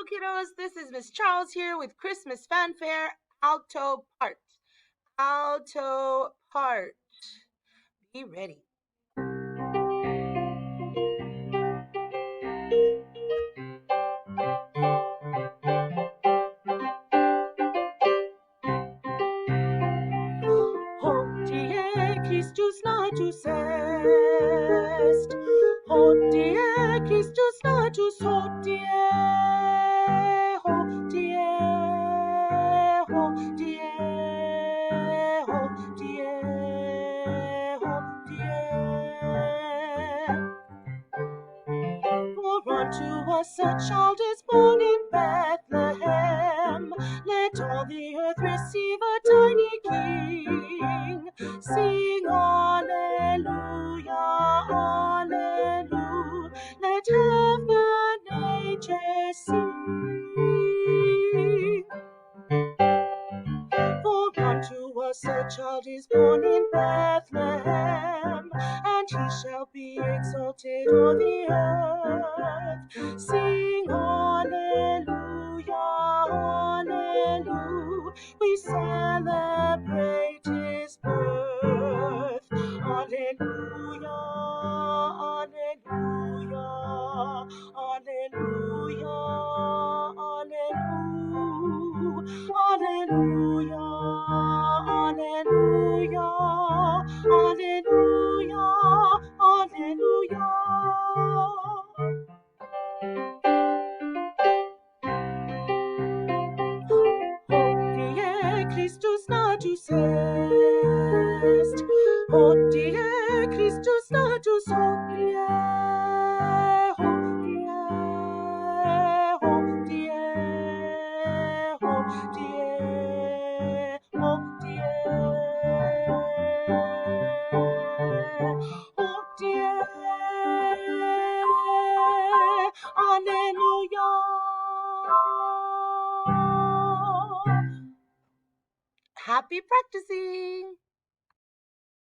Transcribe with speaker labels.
Speaker 1: kiddos. This is Miss Charles here with Christmas Fanfare Alto Part. Alto Part. Be ready. Hodie Christus natus est. Hodie Christus natus, hodie, hodie, hodie, hodie, hodie. For unto us a child is born in Bethlehem. Let all the earth receive a tiny king. Sing Alleluia, Alleluia. Let heaven and nature sing. For unto us a child is born in Bethlehem, and he shall be exalted o'er the earth. Sing Alleluia, Alleluia. We celebrate his birth. Alleluia, Alleluia, Alleluia, Alleluia. Alleluia, Alleluia, Alleluia, Hodie Christus natus est. Hodie Christus natus, hodie, hodie, hodie, hodie, hodie. Alleluia. Happy practicing!